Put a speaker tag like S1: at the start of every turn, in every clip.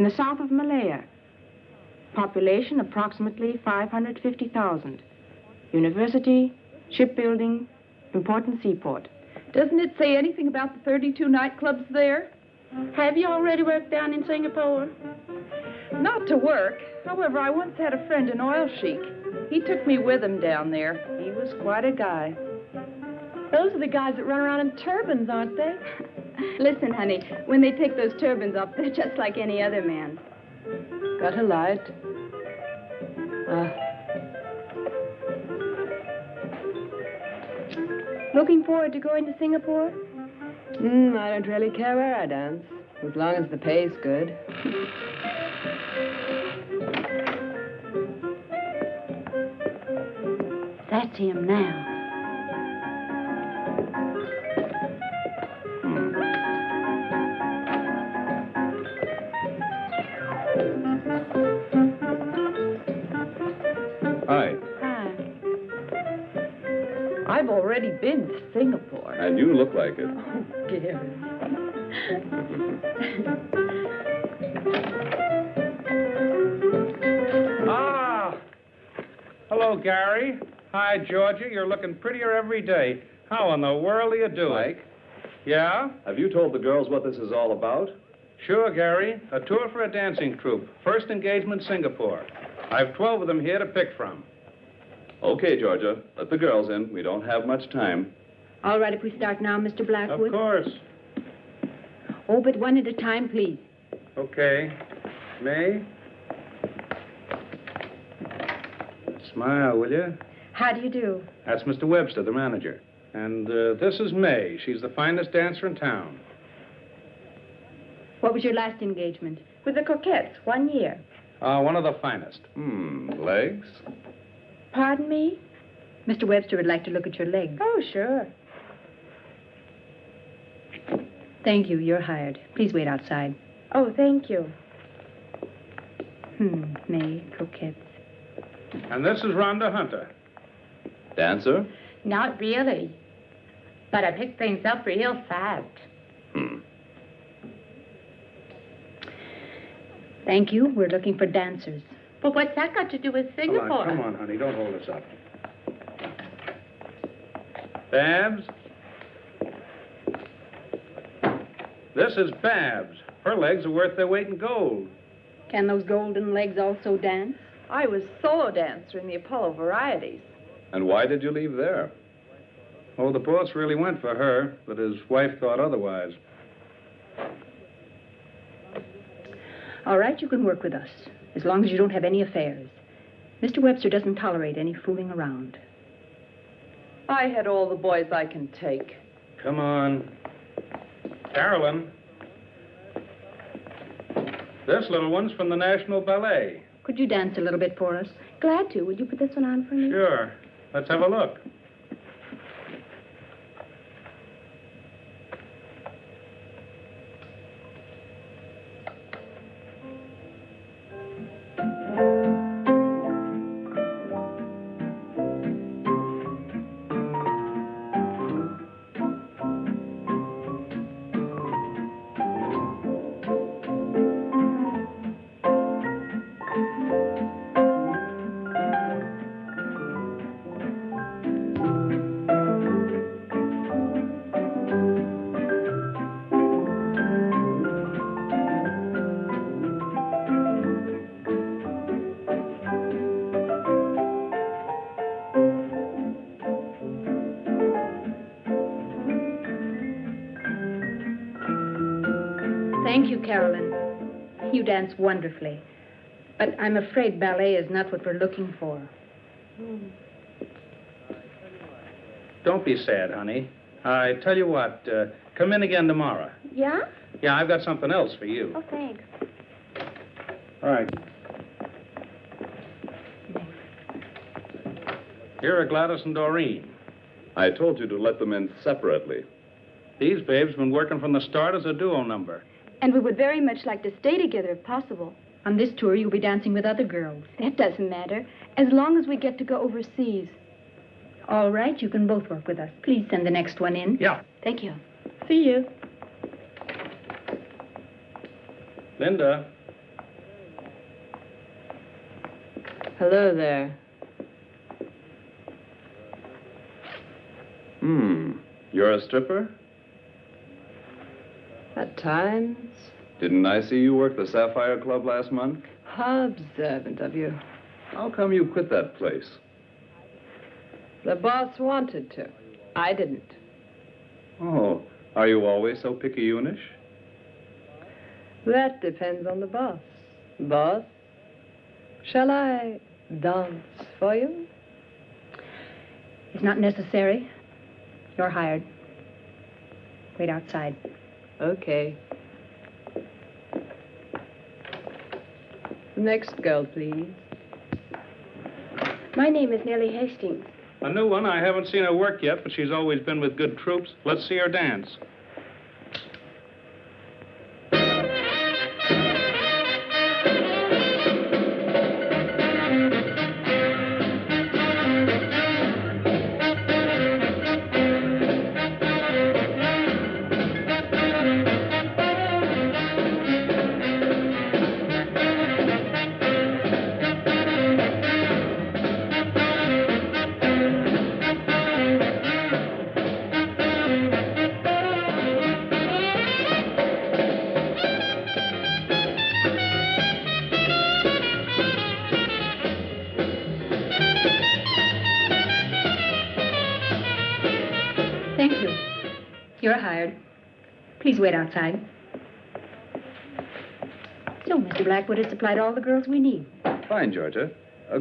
S1: in the south of Malaya. Population approximately 550,000. University, shipbuilding, important seaport.
S2: Doesn't it say anything about the 32 nightclubs there?
S1: Have you already worked down in Singapore?
S2: Not to work. However, I once had a friend, an oil sheik. He took me with him down there. He was quite a guy.
S3: Those are the guys that run around in turbans, aren't they?
S4: Listen, honey, when they take those turbans off, they're just like any other man.
S2: Got a light.
S4: Looking forward to going to Singapore?
S3: I don't really care where I dance, as long as the pay's good.
S4: That's him now.
S5: Hi.
S4: Hi.
S2: I've already been to Singapore.
S5: And you look like it.
S2: Oh, Gary.
S6: Hello, Gary. Hi, Georgia. You're looking prettier every day. How in the world are you doing?
S5: Mike,
S6: Yeah?
S5: have you told the girls what this is all about?
S6: Sure, Gary. A tour for a dancing troupe. First engagement, Singapore. I've 12 of them here to pick from.
S5: Okay, Georgia. Let the girls in. We don't have much time.
S4: All right, if we start now, Mr.
S6: Of
S4: Blackwood?
S6: course.
S4: Oh, but one at a time, please.
S6: Okay. May? Smile, will you?
S4: How do you do?
S6: That's Mr. Webster, the manager. And this is May. She's the finest dancer in town.
S4: What was your last engagement?
S1: With the Coquettes, 1 year.
S6: One of the finest.
S5: Legs?
S1: Pardon me?
S4: Mr. Webster would like to look at your legs.
S1: Oh, sure.
S4: Thank you. You're hired. Please wait outside.
S1: Oh, thank you.
S4: May, coquettes.
S6: And this is Rhonda Hunter.
S5: Dancer?
S7: Not really. But I picked things up real fast.
S4: Thank you. We're looking for dancers.
S7: But what's that got to do with Singapore?
S6: Come on, honey. Don't hold us up. Babs? This is Babs. Her legs are worth their weight in gold.
S4: Can those golden legs also dance?
S2: I was solo dancer in the Apollo Varieties.
S5: And why did you leave there?
S6: Oh, the boss really went for her, but his wife thought otherwise.
S4: All right, you can work with us, as long as you don't have any affairs. Mr. Webster doesn't tolerate any fooling around.
S2: I had all the boys I can take.
S6: Come on. Carolyn. This little one's from the National Ballet.
S4: Could you dance a little bit for us? Glad to. Would you put this one on for me?
S6: Sure. Let's have a look.
S4: Thank you, Carolyn. You dance wonderfully. But I'm afraid ballet is not what we're looking for.
S6: Don't be sad, honey. I tell you what, come in again tomorrow.
S1: Yeah?
S6: Yeah, I've got something else for you.
S1: Oh, thanks.
S6: All right. Here are Gladys and Doreen.
S5: I told you to let them in separately.
S6: These babes been working from the start as a duo number.
S4: And we would very much like to stay together if possible. On this tour, you'll be dancing with other girls.
S1: That doesn't matter, as long as we get to go overseas.
S4: All right, you can both work with us. Please send the next one in.
S6: Yeah.
S4: Thank you.
S1: See you.
S6: Linda,
S3: Hello there.
S5: You're a stripper?
S3: At times.
S5: Didn't I see you work the Sapphire Club last month?
S3: How observant of you.
S5: How come you quit that place?
S3: The boss wanted to. I didn't.
S5: Oh, are you always so picayunish?
S3: That depends on the boss. Boss, shall I dance for you?
S4: It's not necessary. You're hired. Wait outside.
S3: Okay. Next girl, please.
S1: My name is Nellie Hastings.
S6: A new one. I haven't seen her work yet, but she's always been with good troops. Let's see her dance.
S4: Thank you. You're hired. Please wait outside. So, Mr. Blackwood has supplied all the girls we need.
S5: Fine, Georgia.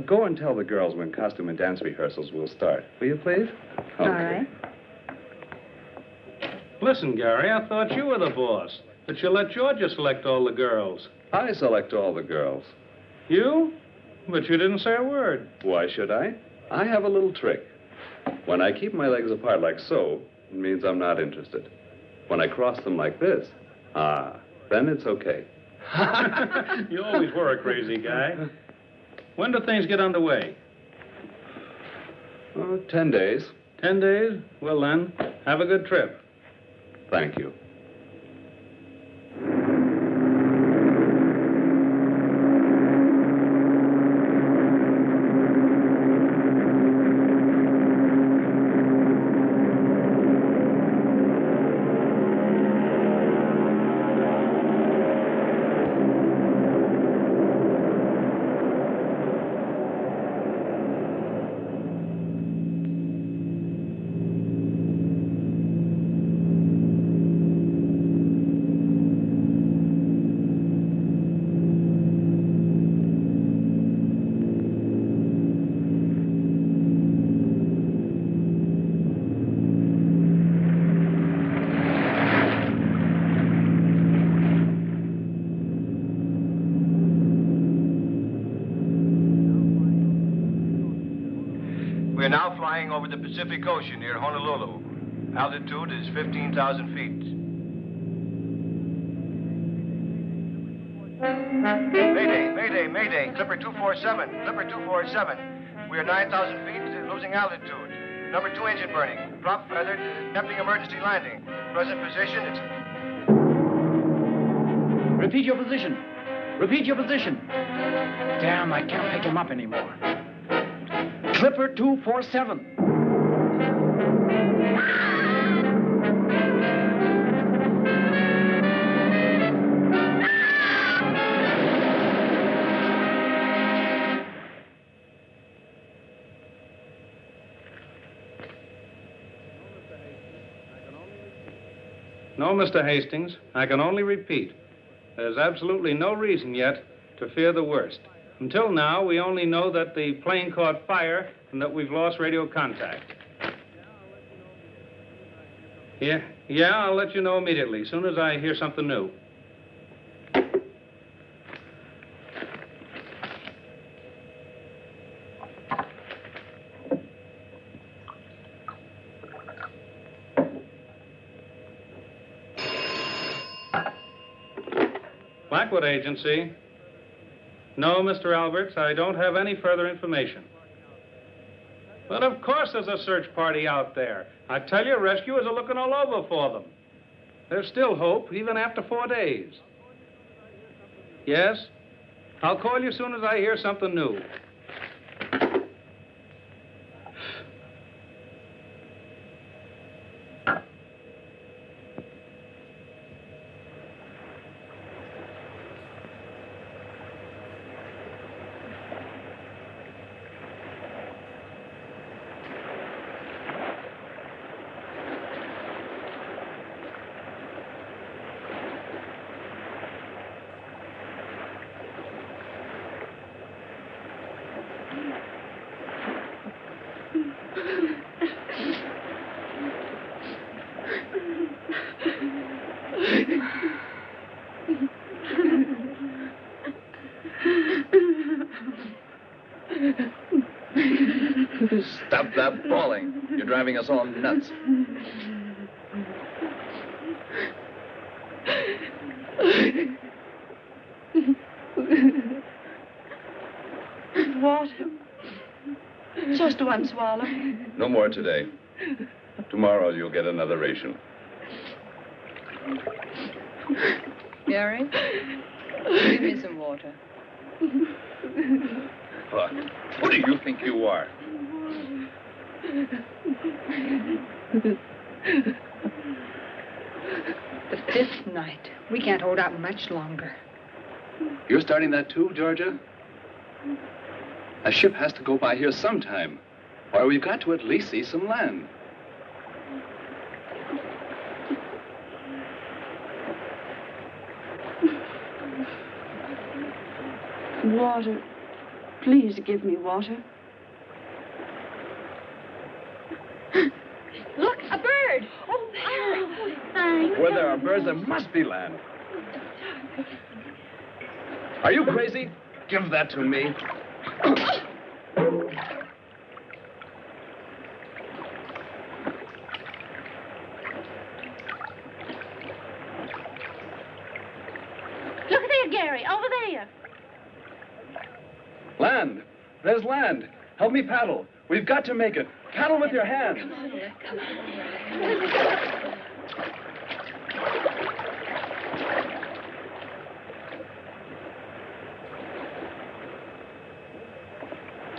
S5: Go and tell the girls when costume and dance rehearsals will start. Will you, please?
S4: All right.
S6: Listen, Gary, I thought you were the boss. That you let Georgia select all the girls.
S5: I select all the girls.
S6: You? But you didn't say a word.
S5: Why should I? I have a little trick. When I keep my legs apart like so, it means I'm not interested. When I cross them like this, then it's okay.
S6: You always were a crazy guy. When do things get underway?
S5: 10 days.
S6: 10 days? Well, then, have a good trip.
S5: Thank you.
S8: We're now flying over the Pacific Ocean near Honolulu. Altitude is 15,000 feet. Mayday, mayday, mayday. Clipper 247, Clipper 247. We are 9,000 feet, losing altitude. Number 2 engine burning. Prop feathered, attempting emergency landing. Present position, it's...
S9: Repeat your position. Repeat your position. Damn, I can't pick him up anymore. Clipper 247.
S6: No, Mr. Hastings, I can only repeat. There's absolutely no reason yet to fear the worst. Until now, we only know that the plane caught fire and that we've lost radio contact. Yeah, I'll let you know immediately, as soon as I hear something new. Blackwood Agency. No, Mr. Alberts, I don't have any further information. But of course there's a search party out there. I tell you, rescuers are looking all over for them. There's still hope, even after 4 days. Yes? I'll call you as soon as I hear something new.
S9: Stop that bawling. You're driving us all nuts.
S1: Water. Just one swallow.
S5: No more today. Tomorrow you'll get another ration.
S2: Gary, give me some water.
S5: What do you think you are?
S4: But this night, we can't hold out much longer.
S5: You're starting that too, Georgia? A ship has to go by here sometime, or we've got to at least see some land.
S1: Water. Please give me water.
S7: Look, a bird. Oh, there.
S5: Where there are birds, there must be land. Are you crazy? Give that to me.
S7: Look there, Gary, over there.
S5: Land. There's land. Help me paddle. We've got to make it. Paddle with your hands.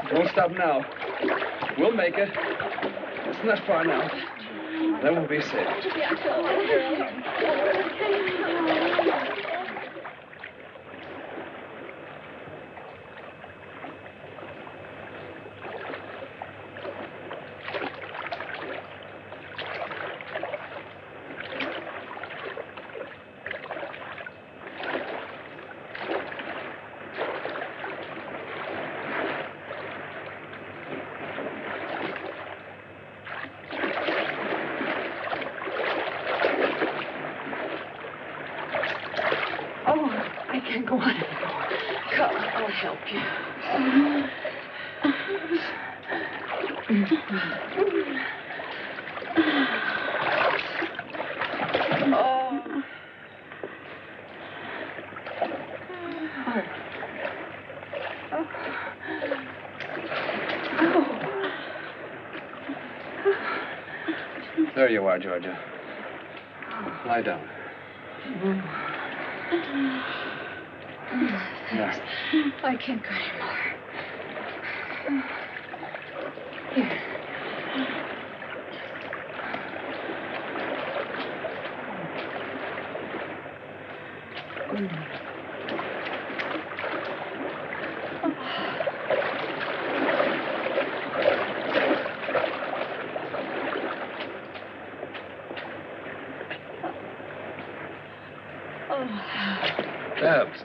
S5: Don't stop now. We'll make it. It's not far now. Then we'll be safe.
S1: I can't go on anymore. Come, I'll help you.
S5: There you are, Georgia. Lie down. There.
S4: I can't go anymore. Here.
S5: Babs.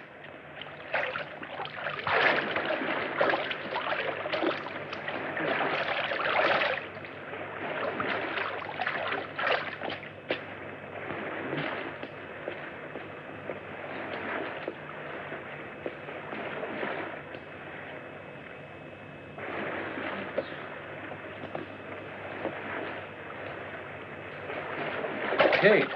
S5: Kate.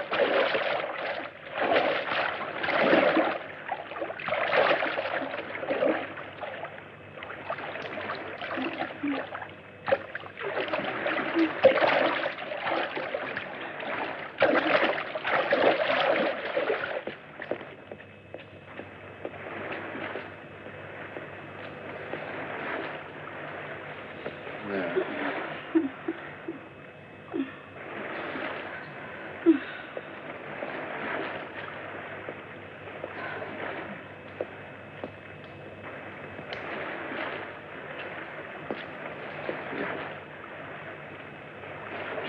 S5: There.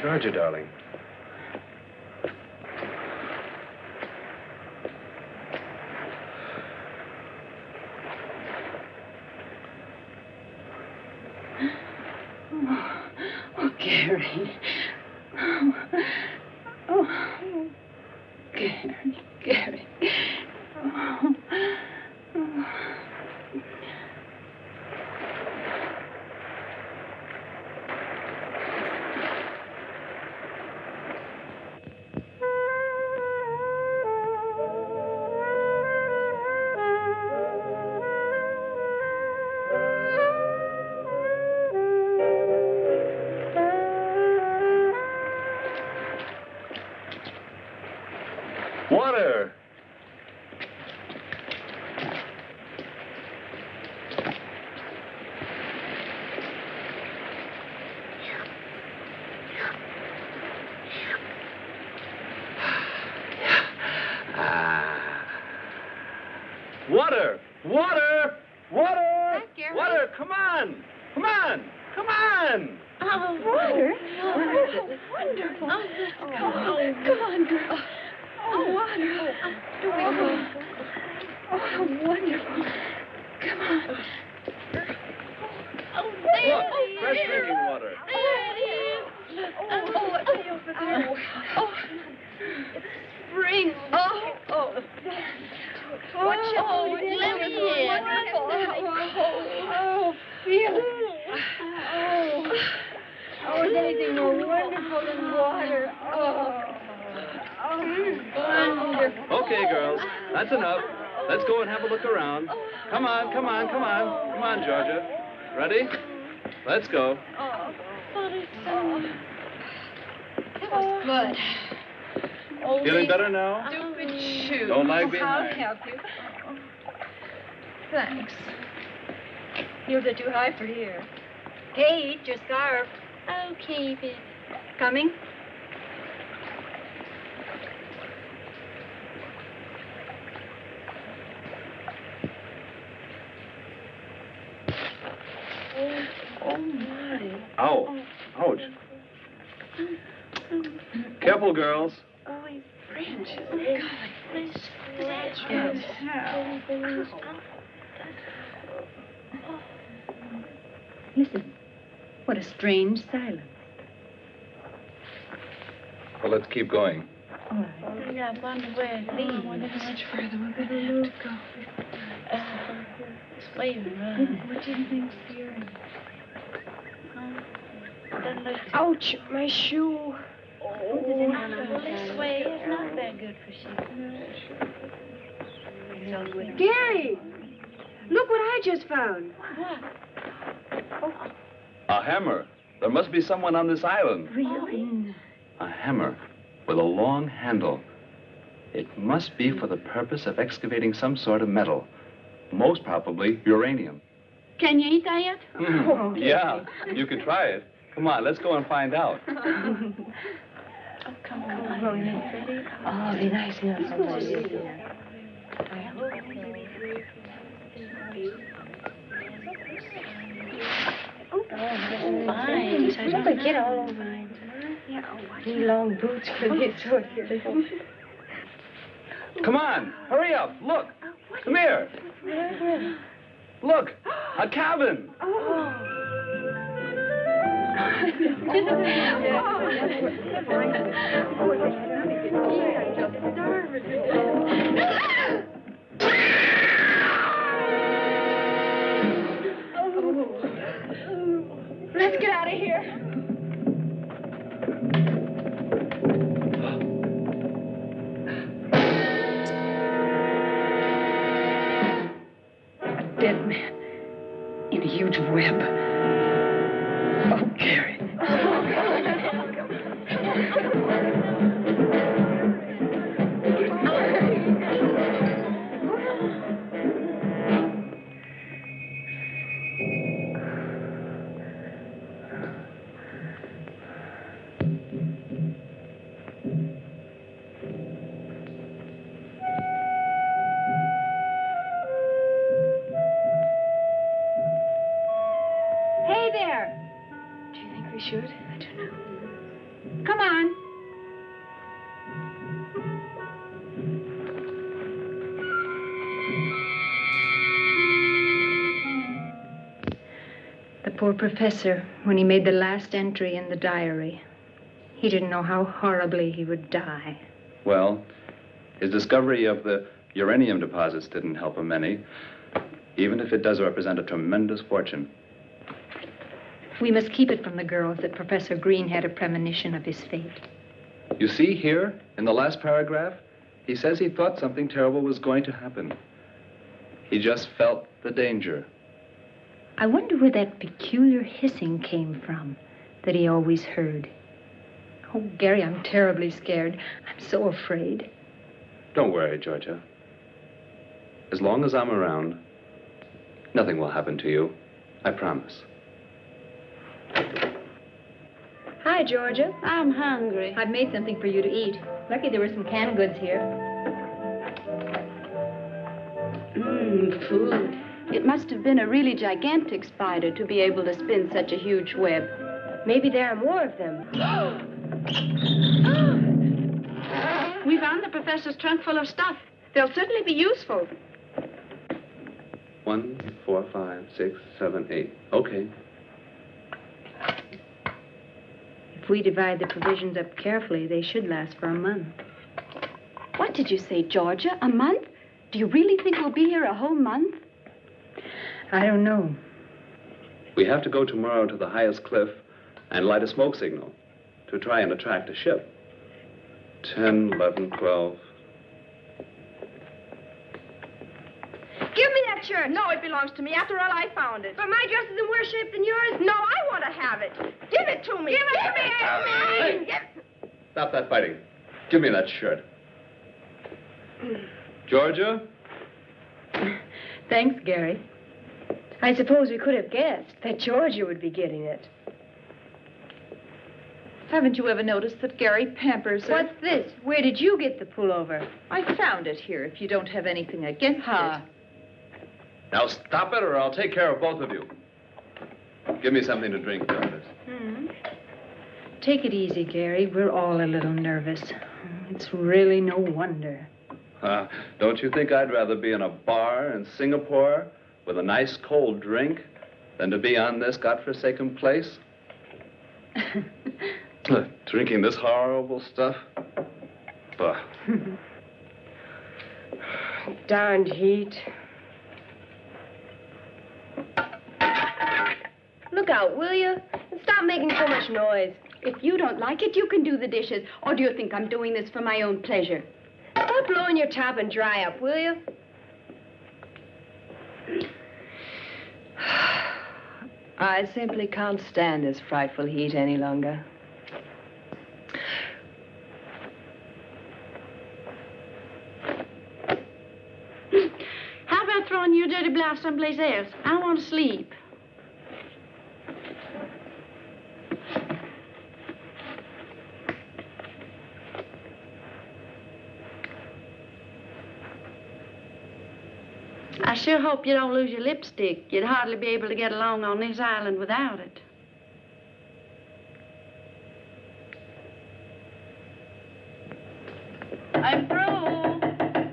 S5: Georgia, darling.
S1: Oh, Gary. Oh, Gary. Oh.
S5: Water! Water! Water! Water! Water! Come on! Come on! Come on!
S1: Oh, water. Oh, wonderful. Come on, girl. Oh, water. Oh, how wonderful. Come on. Oh, there
S5: Look,
S1: it is.
S5: fresh drinking water.
S1: There it is. Oh, what's over there? Oh, it's spring. Oh. Watch out. Oh, let me in. Oh, feel it. Oh, is anything more wonderful than water? Wonderful.
S5: Okay, girls, that's enough. Let's go and have a look around. Come on, come on, come on. Come on, Georgia. Ready? Let's go.
S1: That was good.
S5: Feeling better now?
S1: Stupid shoe.
S5: Don't lag
S1: I'll
S5: behind.
S1: help you. Thanks. Yours are too high for here. Kate, your scarf. Oh, keep it. Coming? Oh, Marty.
S5: Ow. Ouch. Careful, girls.
S1: Oh, he's French. Oh, God. Please scratch him.
S4: Listen. What a strange silence.
S5: Well, let's keep going.
S4: All right.
S1: Yeah, I wonder where it leads. I wonder how much further we're going to have to go. This way you run. What do you think's here? Ouch, my shoe. Oh, this way is not that good for sheep.
S2: Gary! Look what I just found.
S5: A hammer. There must be someone on this island.
S4: Really?
S5: A hammer with a long handle. It must be for the purpose of excavating some sort of metal. Most probably uranium.
S1: Can you eat that yet?
S5: Yeah, you could try it. Come on, let's go and find out.
S1: Oh, come on.
S3: Oh, be nice enough.
S1: Fine.
S3: Don't get all over mine. These long boots could get sore here.
S5: Come on, hurry up. Look. Come here. Look, a cabin.
S1: Let's get out of here.
S2: Dead man in a huge web. Oh, Gary.
S1: Hey there. Do you think we should? I don't know.
S2: Come on.
S4: The poor professor, when he made the last entry in the diary, he didn't know how horribly he would die.
S5: Well, his discovery of the uranium deposits didn't help him any, even if it does represent a tremendous fortune.
S4: We must keep it from the girls that Professor Green had a premonition of his fate.
S5: You see here, in the last paragraph, he says he thought something terrible was going to happen. He just felt the danger.
S4: I wonder where that peculiar hissing came from that he always heard. Oh, Gary, I'm terribly scared. I'm so afraid.
S5: Don't worry, Georgia. As long as I'm around, nothing will happen to you. I promise.
S1: Hi, Georgia.
S4: I'm hungry. I've made something for you to eat. Lucky there were some canned goods here.
S1: Food. It must have been a really gigantic spider to be able to spin such a huge web.
S10: Maybe there are more of them.
S1: We found the professor's trunk full of stuff. They'll certainly be useful.
S5: 1, 4, 5, 6, 7, 8. Okay.
S4: If we divide the provisions up carefully, they should last for a month.
S1: What did you say, Georgia? A month? Do you really think we'll be here a whole month?
S4: I don't know.
S5: We have to go tomorrow to the highest cliff and light a smoke signal to try and attract a ship. 10, 11, 12.
S10: Give me that shirt. No, it belongs to me. After all, I found it. But my dress is in worse shape than yours. No, I want to have it. Give it to me. Give it to me.
S5: Hey. Stop that fighting. Give me that shirt. Georgia?
S4: Thanks, Gary.
S10: I suppose we could have guessed that Georgia would be getting it.
S2: Haven't you ever noticed that Gary pampers her?
S10: What's this? Where did you get the pullover?
S2: I found it here, if you don't have anything against it.
S5: Now stop it or I'll take care of both of you. Give me something to drink, Jarvis.
S4: Take it easy, Gary. We're all a little nervous. It's really no wonder.
S5: Don't you think I'd rather be in a bar in Singapore with a nice cold drink than to be on this godforsaken place? Drinking this horrible stuff? Bah.
S10: Darned heat. Look out, will you? And stop making so much noise.
S1: If you don't like it, you can do the dishes. Or do you think I'm doing this for my own pleasure?
S10: Stop blowing your top and dry up, will you?
S3: I simply can't stand this frightful heat any longer.
S1: How about throwing your dirty blouse someplace else? I want to sleep. I sure hope you don't lose your lipstick. You'd hardly be able to get along on this island without it. I'm through.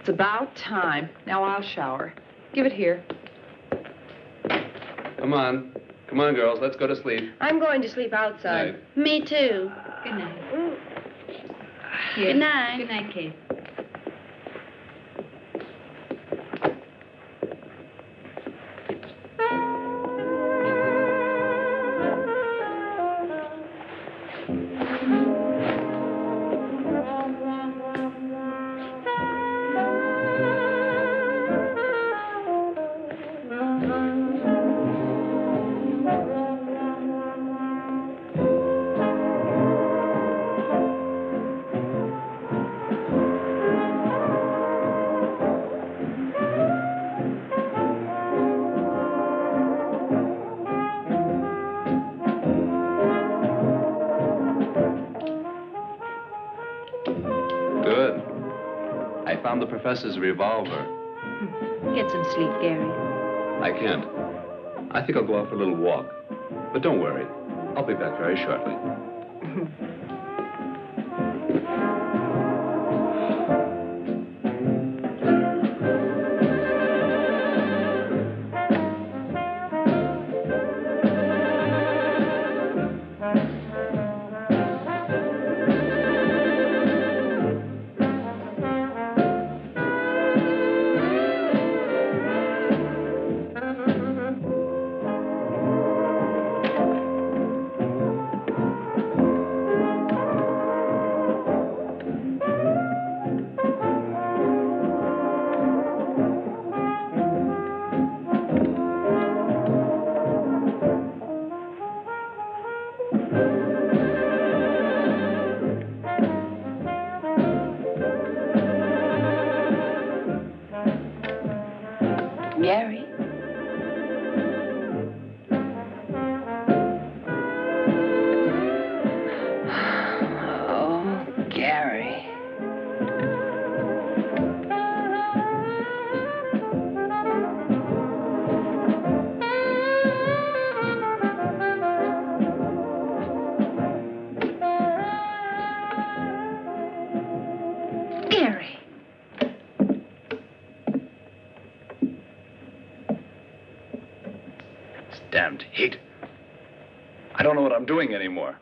S2: It's about time. Now I'll shower. Give it here.
S5: Come on. Come on, girls. Let's go to sleep.
S10: I'm going to sleep outside.
S5: Night.
S1: Me too.
S4: Good night.
S1: Good night.
S4: Good night, Kate.
S5: Good. I found the professor's revolver.
S4: Get some sleep, Gary.
S5: I can't. I think I'll go out for a little walk. But don't worry. I'll be back very shortly. Damned heat. I don't know what I'm doing anymore.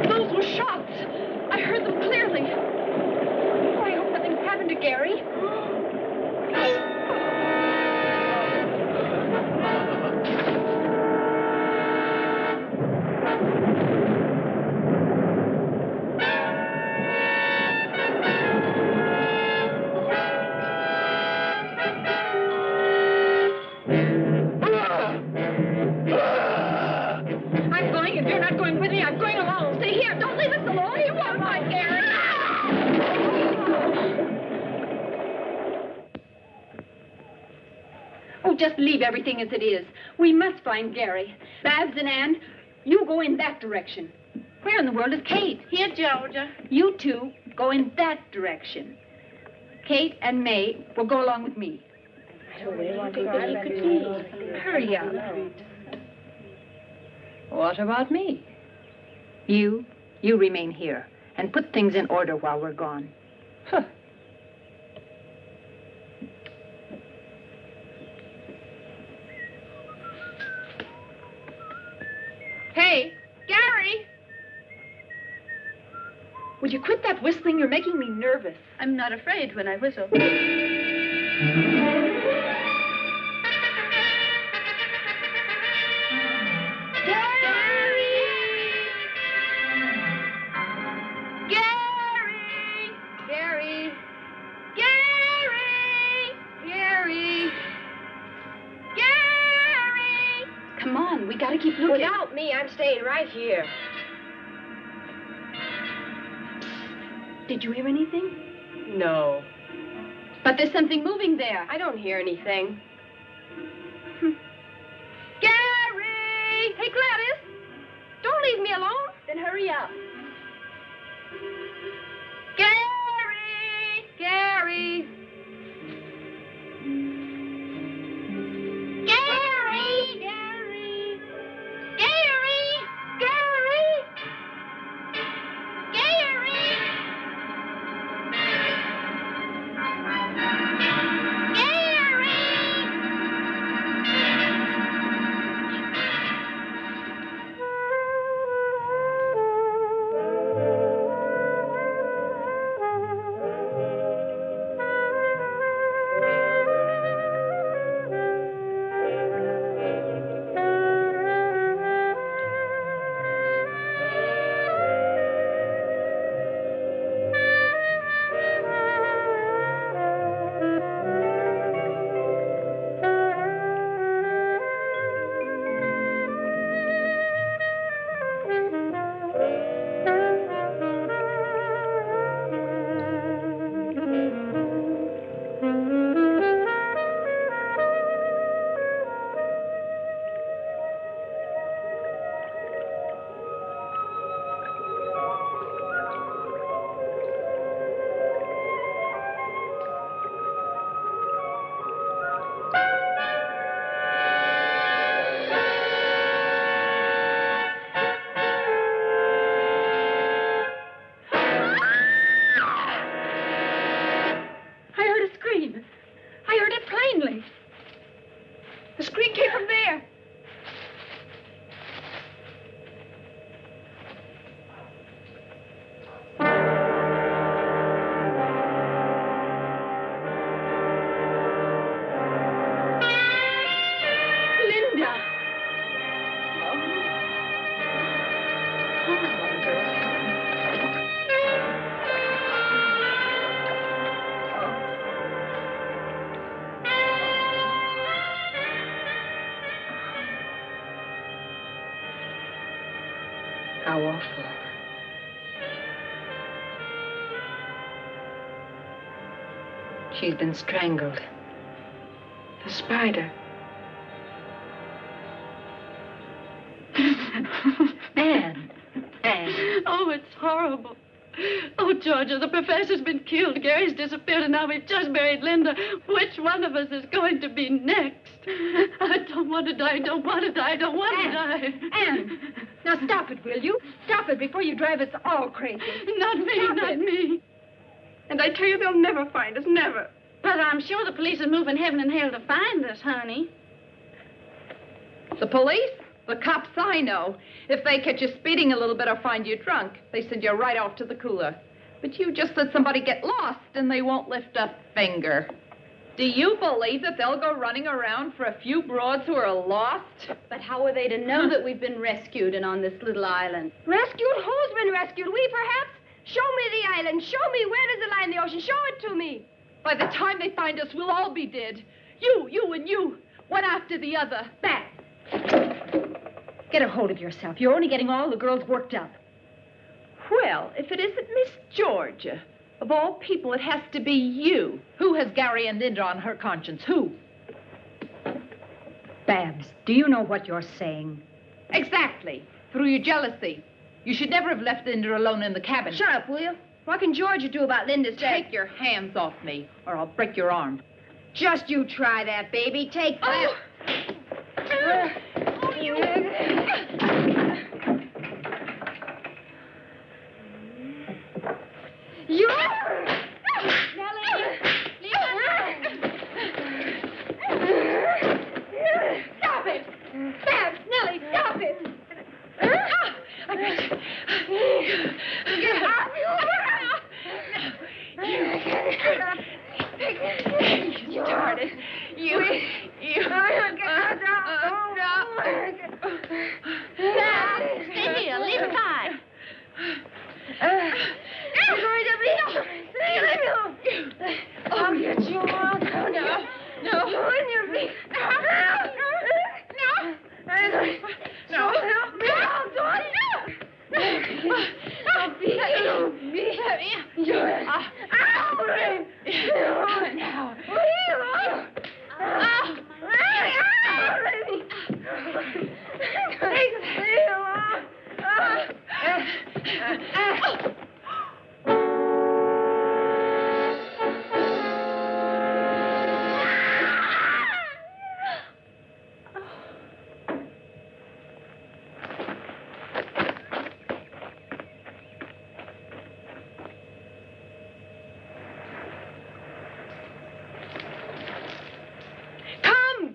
S10: Those were shots. I heard them clearly. Oh, I hope nothing's happened to Gary. I'm going. If you're not going with me, I'm going alone. Stay here. Don't leave us alone. You won't find Gary. Oh, just leave everything as it is. We must find Gary. Babs and Ann, you go in that direction. Where in the world is Kate?
S1: Here, Georgia.
S10: You two go in that direction. Kate and May will go along with me. Hurry up.
S2: What about me?
S4: You remain here and put things in order while we're gone.
S2: Huh.
S10: Hey, Gary! Would you quit that whistling? You're making me nervous.
S1: I'm not afraid when I whistle.
S10: Come on, we gotta keep looking.
S1: Without me, I'm staying right here.
S10: Did you hear anything?
S1: No.
S10: But there's something moving there.
S1: I don't hear anything.
S10: Gary! Hey, Gladys! Don't leave me alone.
S1: Then hurry up.
S10: Gary! Gary! Gary! Gary! Gary! Gary! Gary! Gary!
S4: How awful. She's been strangled. The spider. Anne. Anne.
S1: Oh, it's horrible. Oh, Georgia, the professor's been killed. Gary's disappeared, and now we've just buried Linda. Which one of us is going to be next? I don't want to die. I don't want to die. I don't want to die.
S4: Anne, now stop it, will you? Stop it before you drive us all crazy.
S1: Not me,
S10: Stop
S1: not
S10: it.
S1: me.
S10: And I tell you, they'll never find us, never.
S1: But I'm sure the police are moving heaven and hell to find us, honey.
S2: The police? The cops I know. If they catch you speeding a little bit or find you drunk, they send you right off to the cooler. But you just let somebody get lost and they won't lift a finger. Do you believe that they'll go running around for a few broads who are lost?
S1: But how are they to know that we've been rescued and on this little island?
S10: Rescued? Who's been rescued? We, perhaps? Show me the island. Show me where does it lie in the ocean. Show it to me.
S2: By the time they find us, we'll all be dead. You, and you. One after the other.
S4: Back. Get a hold of yourself. You're only getting all the girls worked up.
S2: Well, if it isn't Miss Georgia, of all people, it has to be you. Who has Gary and Linda on her conscience? Who?
S4: Babs, do you know what you're saying?
S2: Exactly. Through your jealousy. You should never have left Linda alone in the cabin.
S10: Shut up, will you? What can Georgia do about Linda's death?
S2: Take your hands off me, or I'll break your arm.
S10: Just you try that, baby. Take that. You! Stop it! Babs, Nellie, stop it! Get off you! Started. You.
S1: Stay here. Leave it by.
S10: You're going to be... I'll get you all. No. On your feet. No. Help me out, I'll beat you. Now.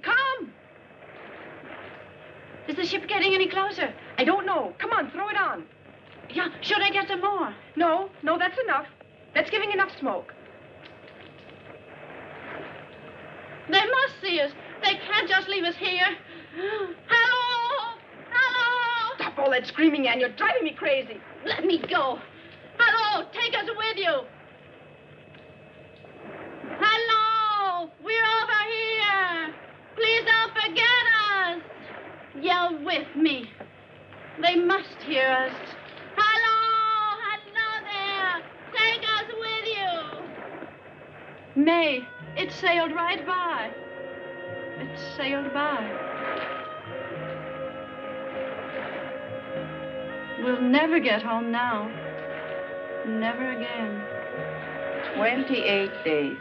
S2: Come!
S1: Is the ship getting any closer?
S2: I don't know. Come on, throw it on.
S1: Yeah, should I get some more?
S10: No, that's enough. That's giving enough smoke.
S1: They must see us. They can't just leave us here. Hello! Hello!
S10: Stop all that screaming, Ann. You're driving me crazy.
S1: Let me go. Hello! Take us with you. Hello! We're over here. Please don't forget us. Yell with me. They must hear us. Hello! Hello there! Take us with you. May, it sailed right by. It sailed by. We'll never get home now. Never again.
S2: 28 days.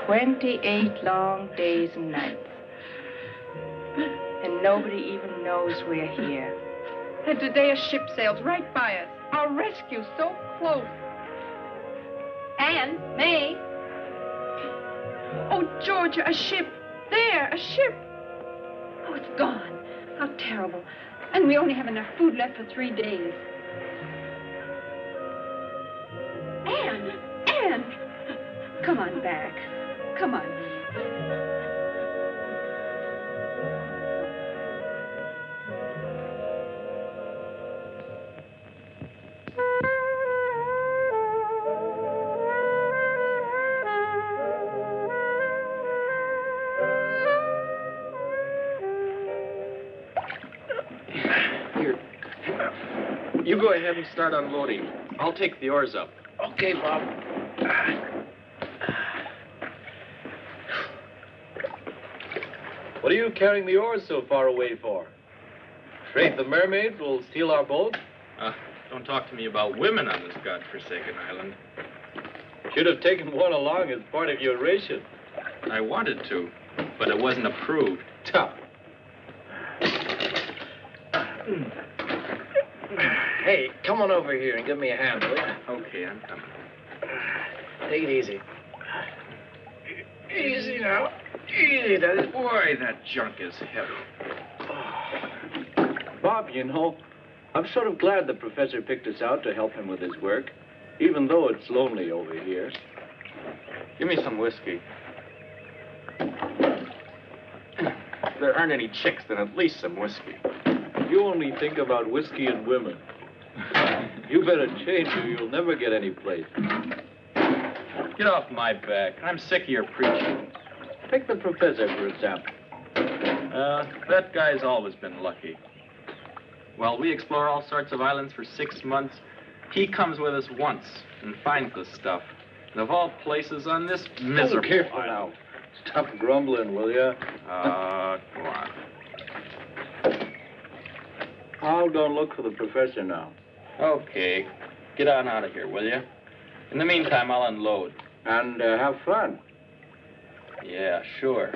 S2: 28 long days and nights. And nobody even knows we're here. And today a ship sails right by us. Our rescue so close.
S10: Ann, May.
S2: Oh, Georgia, a ship. There, a ship.
S4: Oh, it's gone. How terrible. And we only have enough food left for 3 days. Anne! Come on back. Come on.
S11: You go ahead and start unloading. I'll take the oars up.
S9: Okay, Bob.
S12: What are you carrying the oars so far away for? Afraid the mermaids will steal our boat?
S11: Don't talk to me about women on this godforsaken island.
S12: Should have taken one along as part of your ration.
S11: I wanted to, but it wasn't approved.
S12: Tough.
S9: Hey, come on over here and give me a hand, will you?
S11: Okay, I'm coming.
S9: Take it easy. Easy now. Easy, that is.
S11: Boy, that junk is heavy.
S12: Bob, you know, I'm sort of glad the professor picked us out to help him with his work, even though it's lonely over here.
S11: Give me some whiskey. If there aren't any chicks, then at least some whiskey.
S12: You only think about whiskey and women. You better change or you'll never get any place.
S11: Get off my back. I'm sick of your preaching.
S12: Take the professor, for example.
S11: That guy's always been lucky. While we explore all sorts of islands for 6 months, he comes with us once and finds the stuff. And of all places on this miserable...
S12: Oh, careful now. Stop grumbling, will you?
S11: Go on.
S12: I'll go and look for the professor now.
S11: Okay. Get on out of here, will you? In the meantime, I'll unload.
S12: And have fun.
S11: Yeah, sure.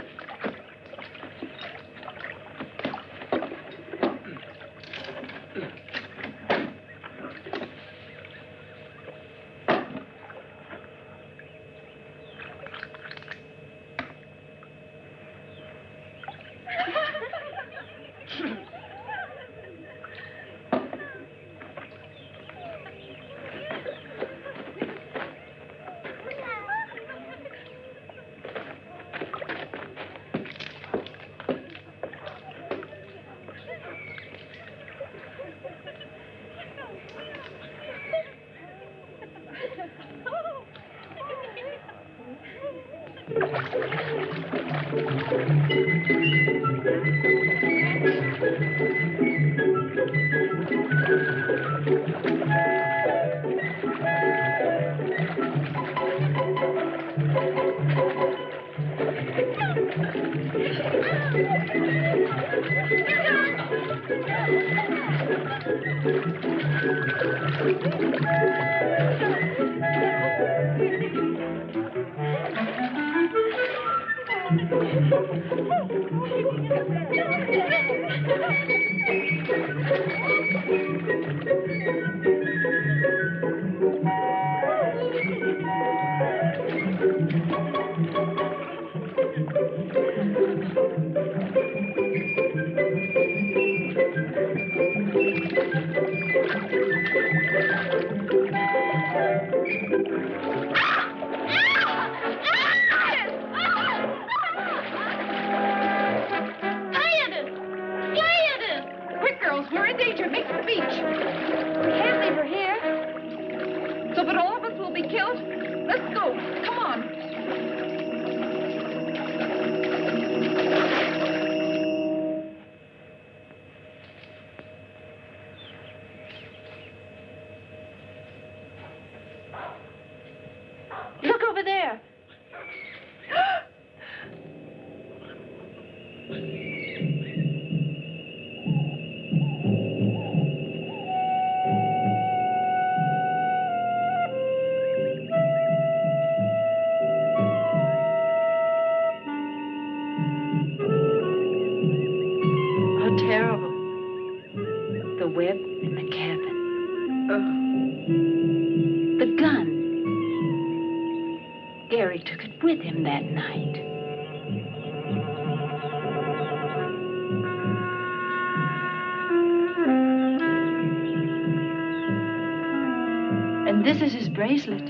S1: This is his bracelet.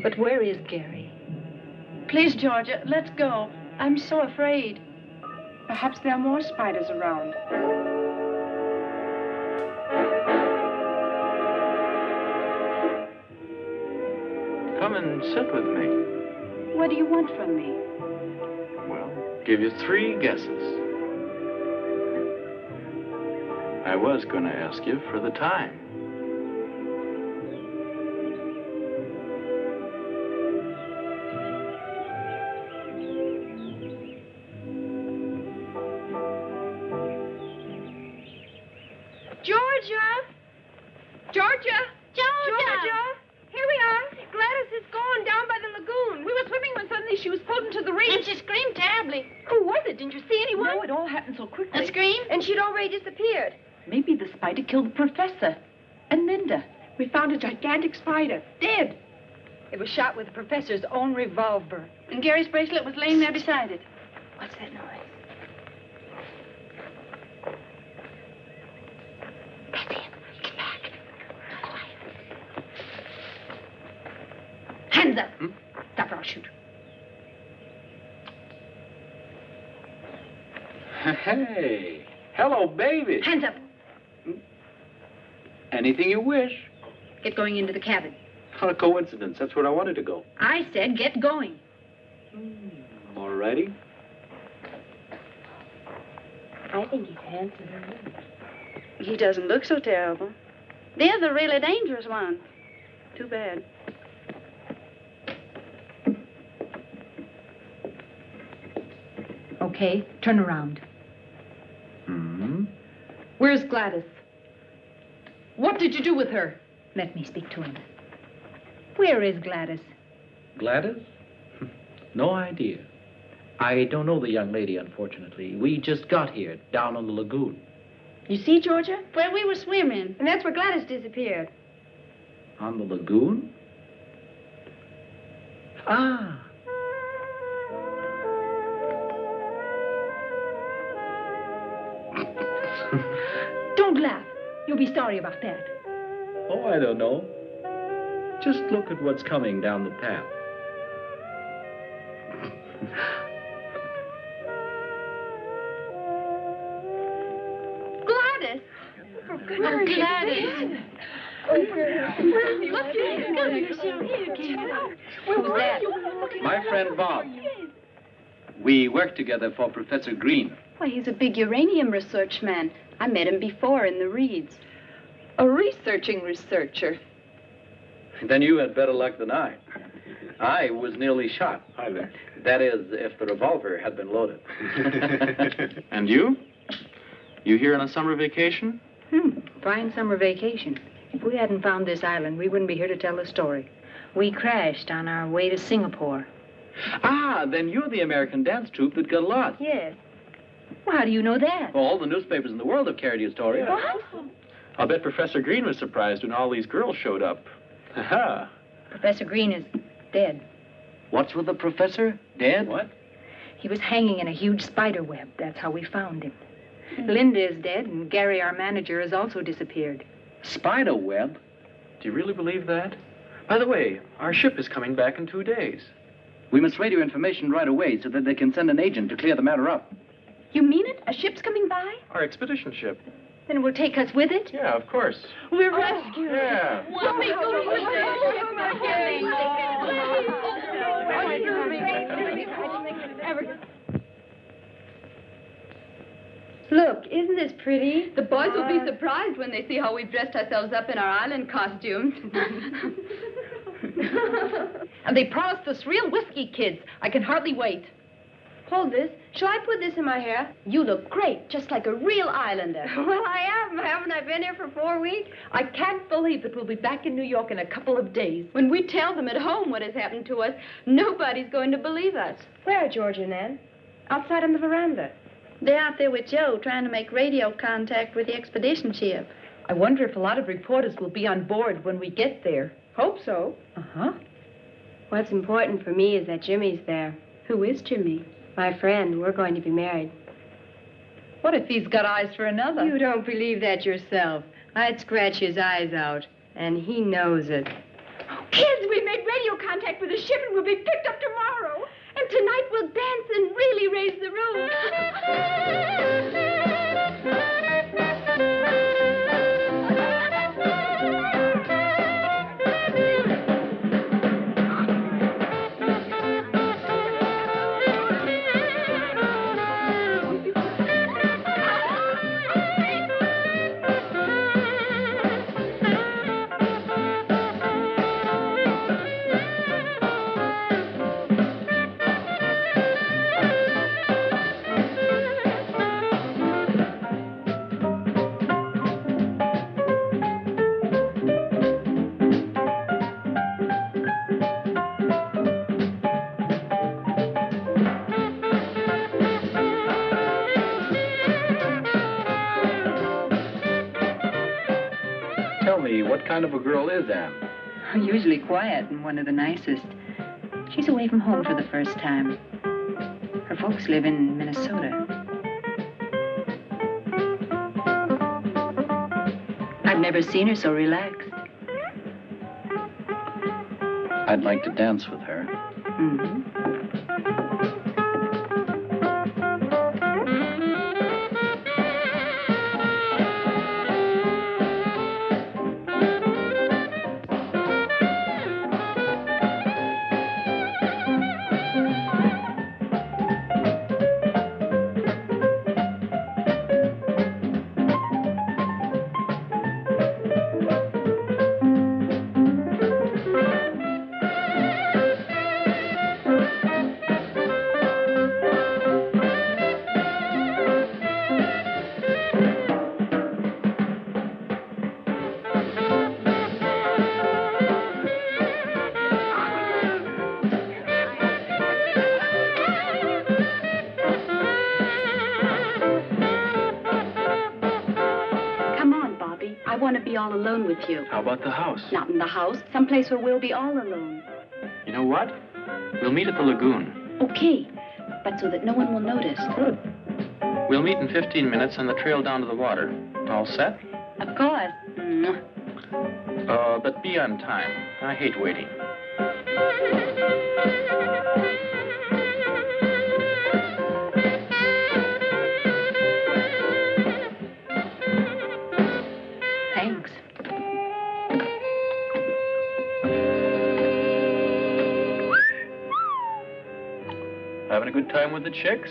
S4: But where is Gary?
S1: Please, Georgia, let's go. I'm so afraid.
S10: Perhaps there are more spiders around.
S11: Come and sit with me.
S1: What do you want from me?
S11: Well,
S9: give you 3 guesses. I was going to ask you for the time.
S10: Georgia! Georgia! Georgia! Here we are. Gladys is gone down by the lagoon.
S2: We were swimming when suddenly she was pulled into the reef.
S1: And she screamed terribly.
S10: Who was it? Didn't you see anyone?
S2: No, it all happened so quickly.
S1: A scream?
S10: And she'd already disappeared.
S2: Maybe the spider killed the professor. And Linda.
S4: We found a gigantic spider, dead. It was shot with the professor's own revolver.
S1: And Gary's bracelet was laying there beside it.
S10: What's that noise? That's him. Get back. Go quiet.
S2: Hands up. Stop or I'll shoot.
S9: Hey, hello, baby.
S2: Hands up.
S9: Anything you wish.
S4: Get going into the cabin.
S9: What a coincidence. That's where I wanted to go.
S4: I said get going.
S9: All righty.
S10: I think he's handsome.
S1: He doesn't look so terrible. They're the really dangerous ones. Too bad.
S4: Okay, turn around.
S2: Where's Gladys? What did you do with her?
S4: Let me speak to him. Where is Gladys?
S13: Gladys? No idea. I don't know the young lady, unfortunately. We just got here, down on the lagoon.
S1: You see, Georgia? Where we were swimming.
S10: And that's where Gladys disappeared.
S13: On the lagoon? Ah.
S4: Don't laugh. You'll be sorry about that.
S13: Oh, I don't know. Just look at what's coming down the path.
S1: Gladys!
S10: Oh, Gladys!
S1: Look, you're still here, kid.
S4: Who's that?
S13: My friend Bob. We work together for Professor Green.
S1: Why, he's a big uranium research man. I met him before in the Reeds.
S2: A researching researcher.
S13: Then you had better luck than I. I was nearly shot.
S12: Hi there.
S13: That is, if the revolver had been loaded.
S11: And you? You here on a summer vacation?
S4: Fine summer vacation. If we hadn't found this island, we wouldn't be here to tell the story. We crashed on our way to Singapore.
S13: Ah, then you're the American dance troupe that got lost.
S10: Yes.
S4: Well, how do you know that?
S13: Well, all the newspapers in the world have carried your story.
S10: What?
S11: I'll bet Professor Green was surprised when all these girls showed up.
S13: Ha-ha.
S4: Professor Green is dead.
S13: What's with the professor? Dead? What?
S4: He was hanging in a huge spider web. That's how we found him. Linda is dead, and Gary, our manager, has also disappeared.
S13: Spider web?
S11: Do you really believe that? By the way, our ship is coming back in 2 days.
S13: We must radio information right away so that they can send an agent to clear the matter up.
S1: You mean it? A ship's coming by?
S11: Our expedition ship.
S4: Then it will take us with it?
S11: Yeah, of course.
S1: We're rescued.
S11: Yeah.
S1: We'll be going with
S10: Look, isn't this pretty?
S2: The boys will be surprised when they see how we've dressed ourselves up in our island costumes. And they promised us real whiskey kids. I can hardly wait.
S10: Hold this. Shall I put this in my hair?
S1: You look great, just like a real islander.
S10: Well, I am. Haven't I been here for 4 weeks?
S2: I can't believe that we'll be back in New York in a couple of days. When we tell them at home what has happened to us, nobody's going to believe us.
S10: Where are George and Ann? Outside on the veranda.
S1: They're out there with Joe trying to make radio contact with the expedition ship.
S2: I wonder if a lot of reporters will be on board when we get there.
S10: Hope so.
S2: Uh-huh.
S10: What's important for me is that Jimmy's there.
S1: Who is Jimmy?
S10: My friend. We're going to be married.
S2: What if he's got eyes for another?
S10: You don't believe that yourself. I'd scratch his eyes out, and he knows it. Kids, we made radio contact with the ship, and we'll be picked up tomorrow.
S1: And tonight we'll dance and really raise the roof.
S9: what kind of a girl is Anne?
S4: Usually quiet and one of the nicest. She's away from home for the first time. Her folks live in Minnesota. I've never seen her so relaxed.
S13: I'd like to dance with her.
S4: Mm-hmm.
S1: I want to be all alone with you.
S11: How about the house?
S1: Not in the house. Someplace where we'll be all alone.
S11: You know what? We'll meet at the lagoon.
S1: Okay, but so that no one will notice.
S11: Good. We'll meet in 15 minutes on the trail down to the water. All set?
S1: Of course.
S11: But be on time. I hate waiting.
S4: Thanks.
S11: Having a good time with the chicks?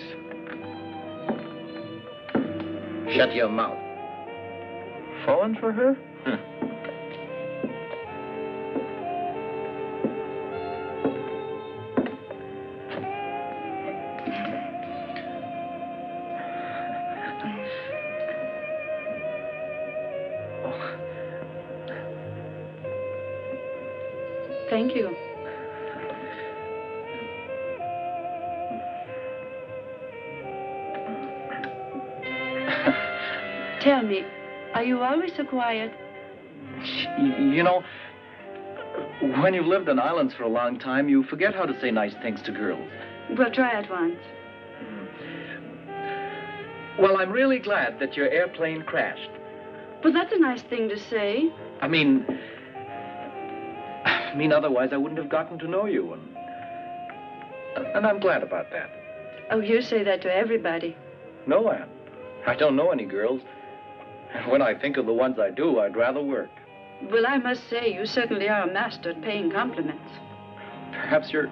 S13: Shut your mouth.
S11: Falling for her?
S1: Thank you. Tell me, are you always so quiet?
S13: You know, when you've lived on islands for a long time, you forget how to say nice things to girls.
S1: We'll try it once.
S13: Well, I'm really glad that your airplane crashed.
S1: But that's a nice thing to say.
S13: I mean, otherwise I wouldn't have gotten to know you, and I'm glad about that.
S1: Oh, you say that to everybody.
S13: No, Anne. I don't know any girls. And when I think of the ones I do, I'd rather work.
S1: Well, I must say, you certainly are a master at paying compliments.
S13: Perhaps you're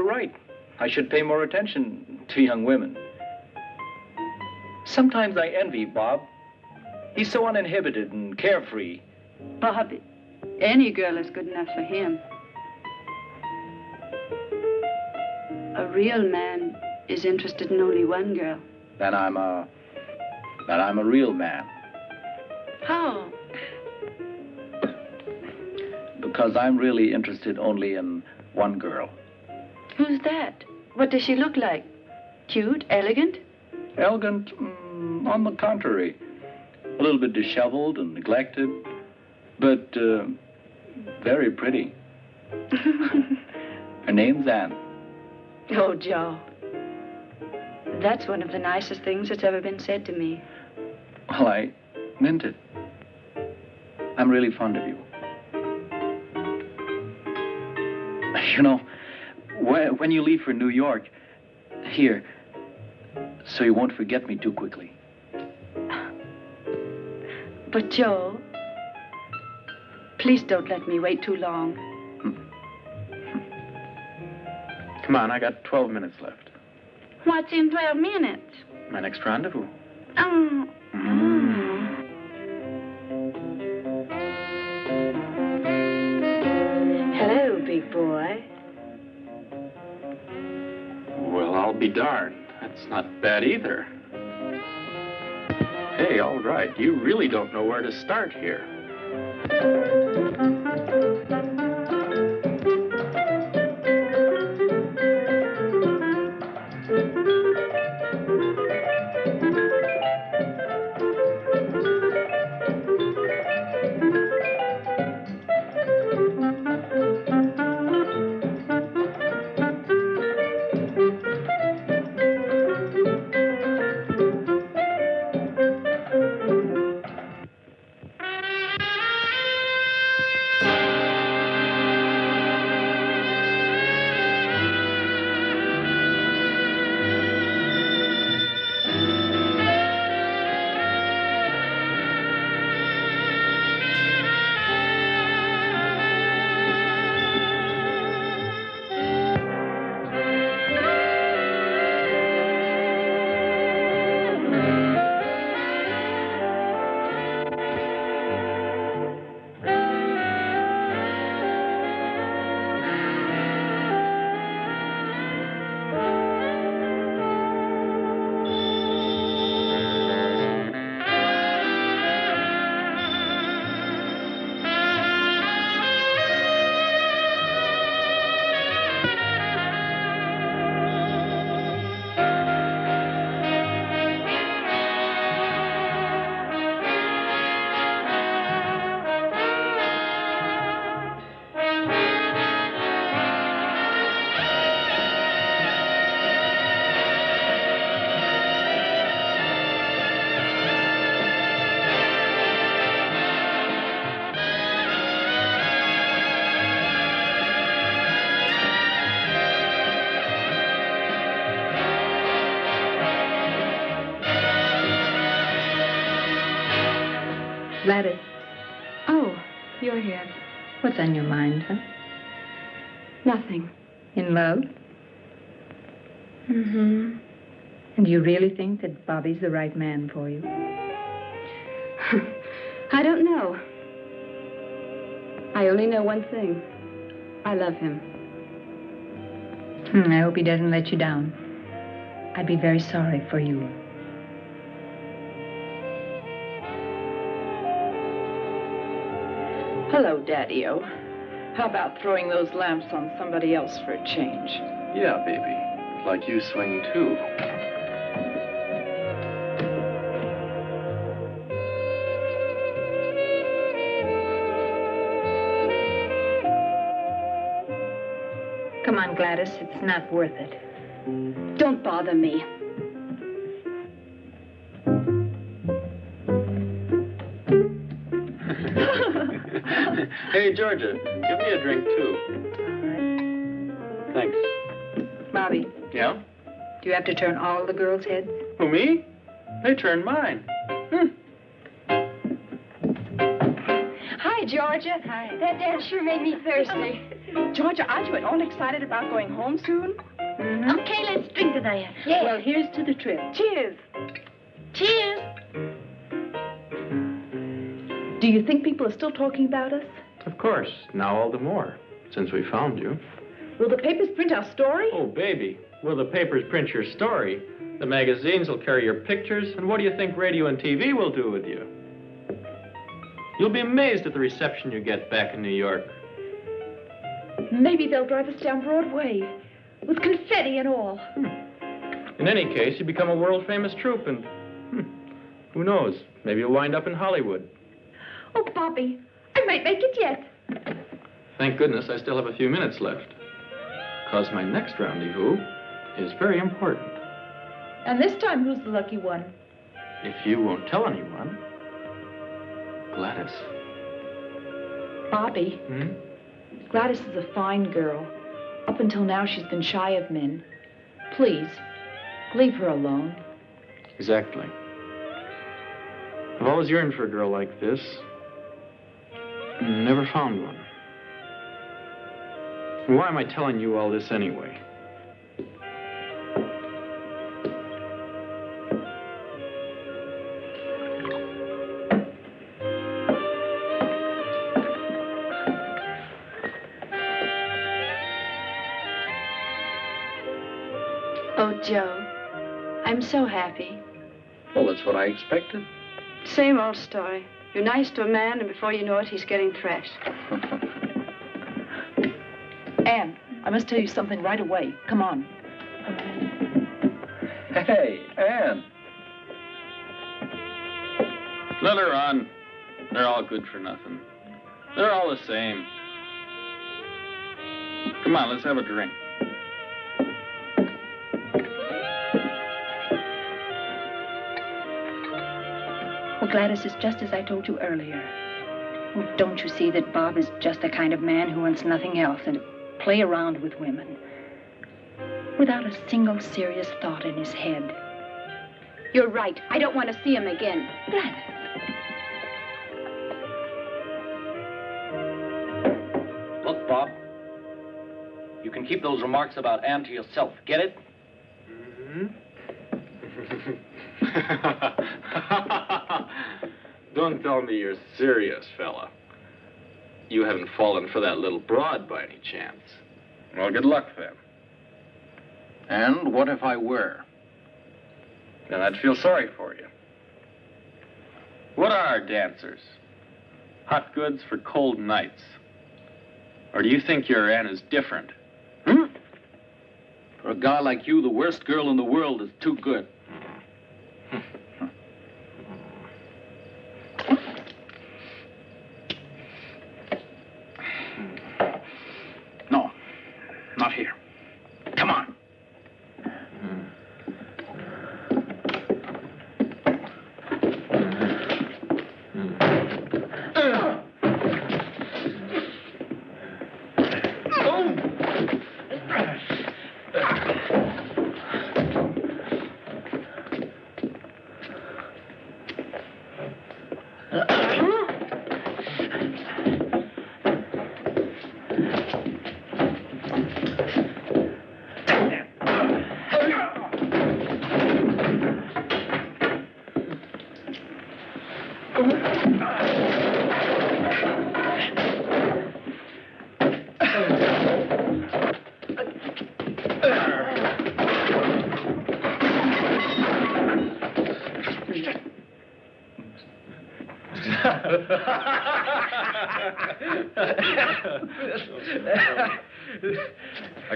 S13: right. I should pay more attention to young women. Sometimes I envy Bob. He's so uninhibited and carefree.
S1: Bob, any girl is good enough for him. A real man is interested in only one girl.
S13: Then I'm a real man.
S1: How?
S13: Because I'm really interested only in one girl.
S1: Who's that? What does she look like? Cute? Elegant?
S13: Elegant? On the contrary. A little bit disheveled and neglected, but very pretty. Her name's Anne.
S1: Oh, Joe. That's one of the nicest things that's ever been said to me.
S13: Well, I meant it. I'm really fond of you. You know, when you leave for New York, here, so you won't forget me too quickly.
S1: But, Joe, please don't let me wait too long.
S11: Come on, I got 12 minutes left.
S1: What's in 12 minutes?
S11: My next rendezvous.
S1: Oh. Hello, big boy.
S11: Well, I'll be darned. That's not bad either. Hey, all right. You really don't know where to start here.
S4: Gladys. Oh, you're here. What's on your mind, huh?
S10: Nothing.
S4: In love?
S10: Mm-hmm.
S4: And do you really think that Bobby's the right man for you?
S10: I don't know. I only know one thing. I love him.
S4: I hope he doesn't let you down. I'd be very sorry for you.
S2: Hello, Daddy-O. How about throwing those lamps on somebody else for a change?
S5: Yeah, baby. Like you swing, too.
S4: Come on, Gladys. It's not worth it.
S10: Don't bother me.
S11: Hey, Georgia, give me a drink, too.
S4: All right.
S11: Thanks.
S4: Bobby,
S11: Yeah?
S4: do you have to turn all the girls' heads?
S11: Who, me? They turned mine.
S10: Hi, Georgia. Hi. That dance sure made me thirsty.
S7: Georgia, aren't you at all excited about going home soon?
S1: Okay, let's drink to that.
S10: Yeah.
S7: Well, here's to the trip. Cheers.
S1: Cheers.
S2: Do you think people are still talking about us?
S11: Of course. Now all the more, since we found you.
S2: Will the papers print our story?
S11: Oh, baby. Will the papers print your story? The magazines will carry your pictures, and what do you think radio and TV will do with you? You'll be amazed at the reception you get back in New York.
S2: Maybe they'll drive us down Broadway with confetti and all.
S11: In any case, you become a world-famous troupe, and who knows? Maybe you'll wind up in Hollywood.
S2: Oh, Bobby, I might make it yet.
S11: Thank goodness I still have a few minutes left, because my next rendezvous is very important.
S2: And this time, who's the lucky one?
S11: If you won't tell anyone, Gladys.
S2: Bobby. Gladys is a fine girl. Up until now, she's been shy of men. Please, leave her alone.
S11: Exactly. I've always yearned for a girl like this. Never found one. Why am I telling you all this anyway?
S10: Oh, Joe, I'm so happy.
S13: Well, that's what I expected.
S10: Same old story. You're nice to a man, and before you know it, he's getting thrashed.
S2: Anne, I must tell you something right away. Come on.
S13: Hey, Anne.
S11: Let her on. They're all good for nothing. They're all the same. Come on, let's have a drink.
S4: Well, Gladys, it's just as I told you earlier. Oh, don't you see that Bob is just the kind of man who wants nothing else than to play around with women without a single serious thought in his head?
S10: You're right. I don't want to see him again.
S4: Gladys.
S9: Look, Bob. You can keep those remarks about Anne to yourself. Get it?
S11: Don't tell me you're serious, fella. You haven't fallen for that little broad by any chance. Well, good luck, then.
S13: And what if I were?
S11: Then I'd feel sorry for you. What are dancers? Hot goods for cold nights. Or do you think your Anne is different?
S13: For a guy like you, the worst girl in the world is too good. No, not here. Come on.
S11: I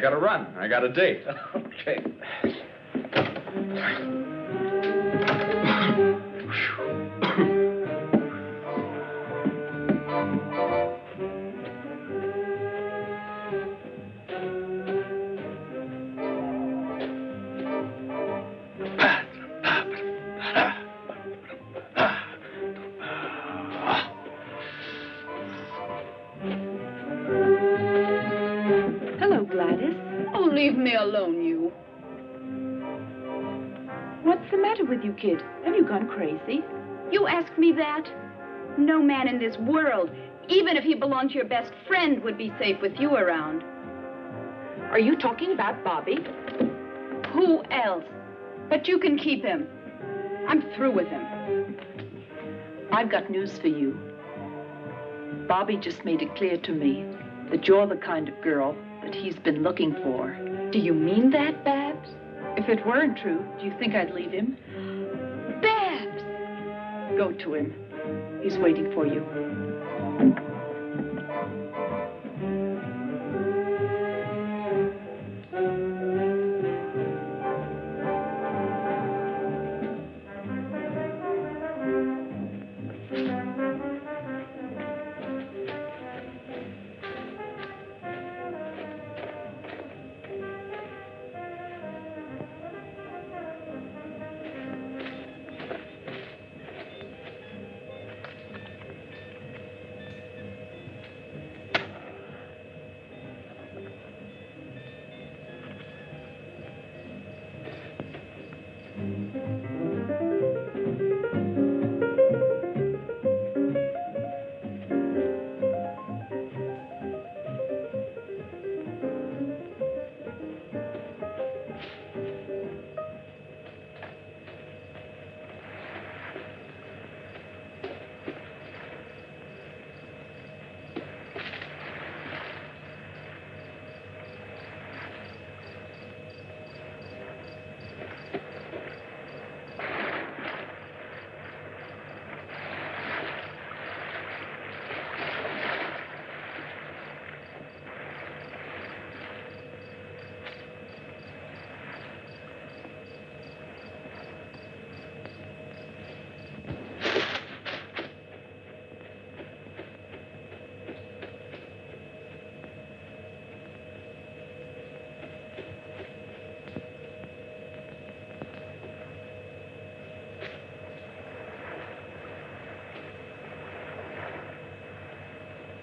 S11: gotta run. I got a date.
S12: Okay.
S2: Hello, Gladys.
S1: Oh, leave me alone, you.
S2: What's the matter with you, kid? Have you gone crazy?
S1: You ask me that? No man in this world, even if he belonged to your best friend, would be safe with you around.
S2: Are you talking about Bobby?
S1: Who else? But you can keep him. I'm through with him.
S2: I've got news for you. Bobby just made it clear to me that you're the kind of girl that he's been looking for.
S1: Do you mean that, Babs?
S2: If it weren't true, do you think I'd leave him?
S1: Babs!
S2: Go to him. He's waiting for you.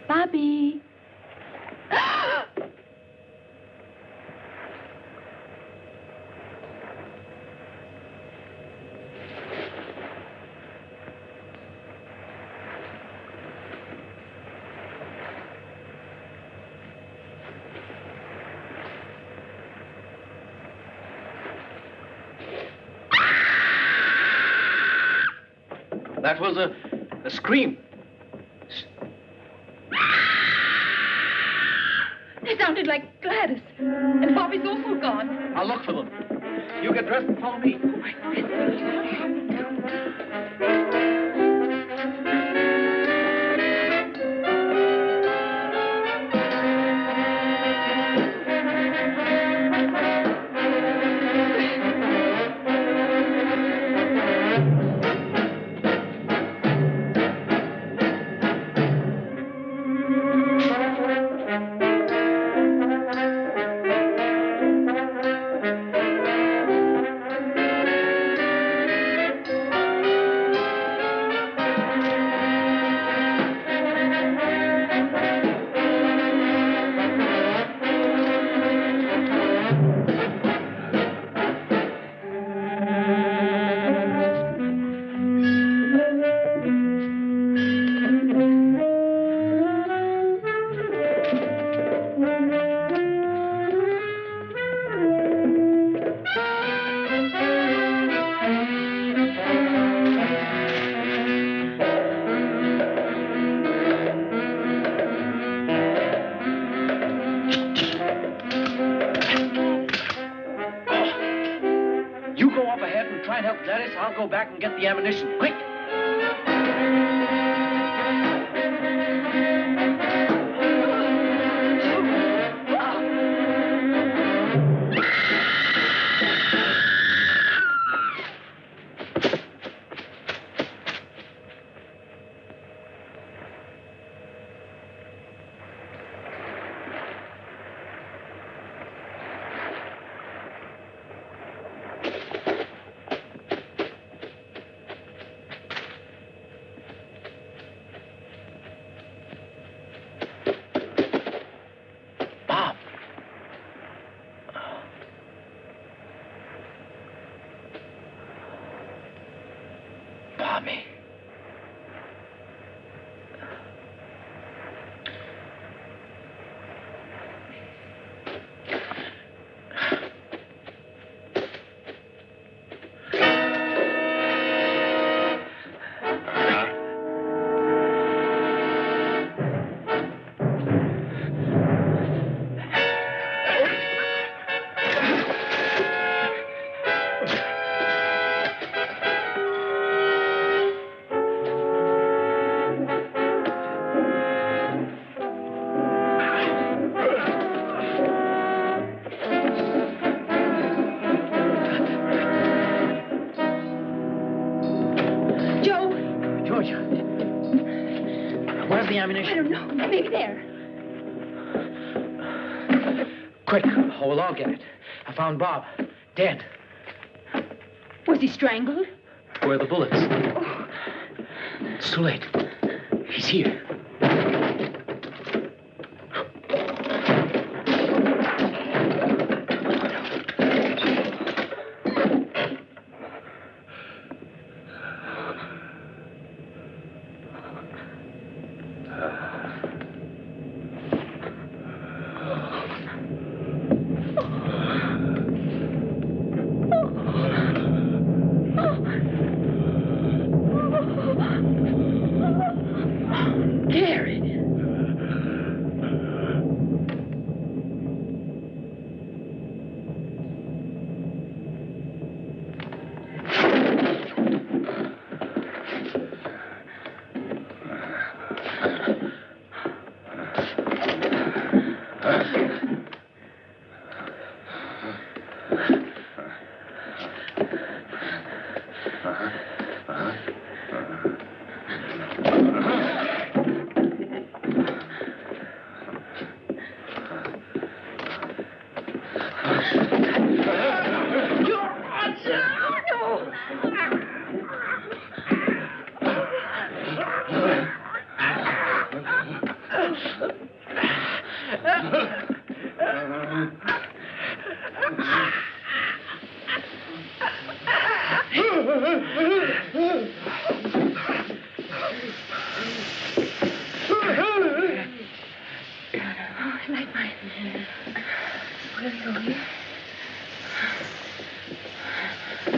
S1: Bobby.
S12: That was a scream.
S2: It sounded like Gladys. And Bobby's also gone.
S12: I'll look for them. You get dressed and follow me. Try and help Gladys. I'll go back and get the ammunition. Quick!
S9: me. Georgia, where's the ammunition?
S10: I don't know. Maybe there.
S9: Quick, or we'll all get it. I found Bob, dead.
S10: Was he strangled?
S9: Where are the bullets? Oh. It's too late. He's here.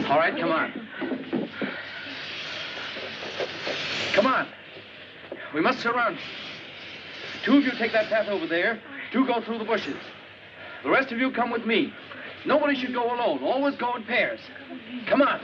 S9: All right, come on. Come on. We must surround you. Two of you take that path over there. Two go through the bushes. The rest of you come with me. Nobody should go alone. Always go in pairs. Come on.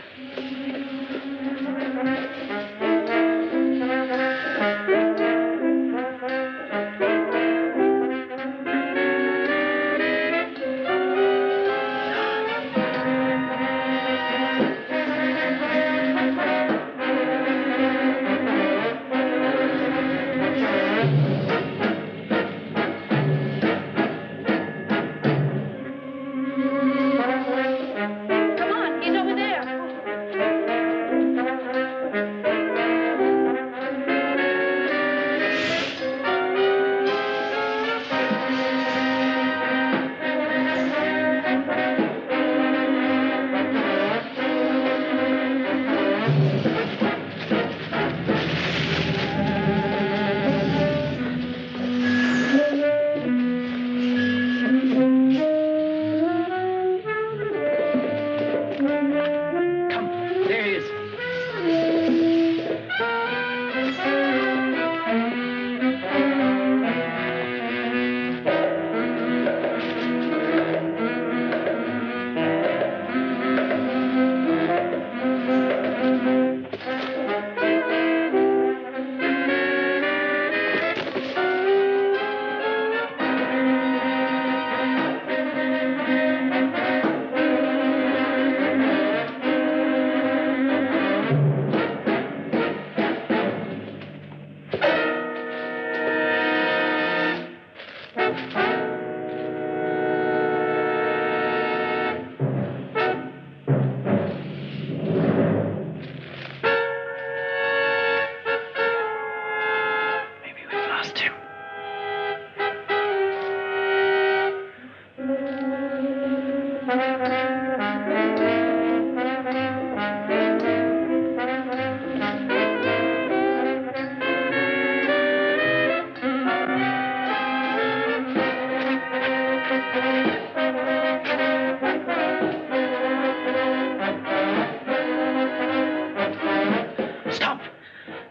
S14: Stop!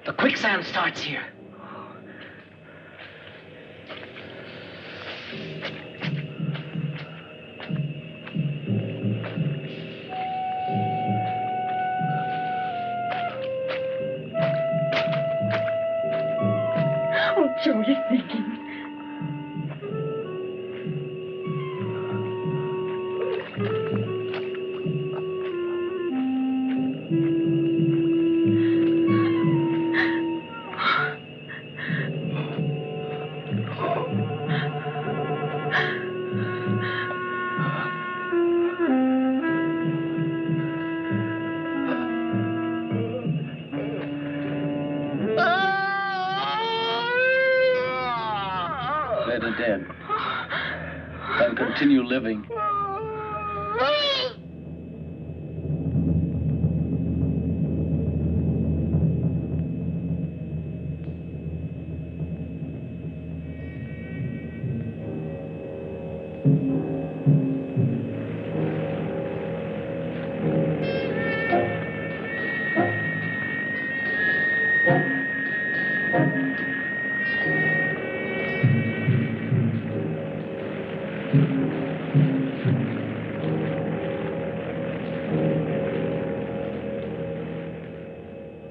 S14: The quicksand starts here.
S10: Oh, Joe, you're thinking.
S13: Better dead than continue living.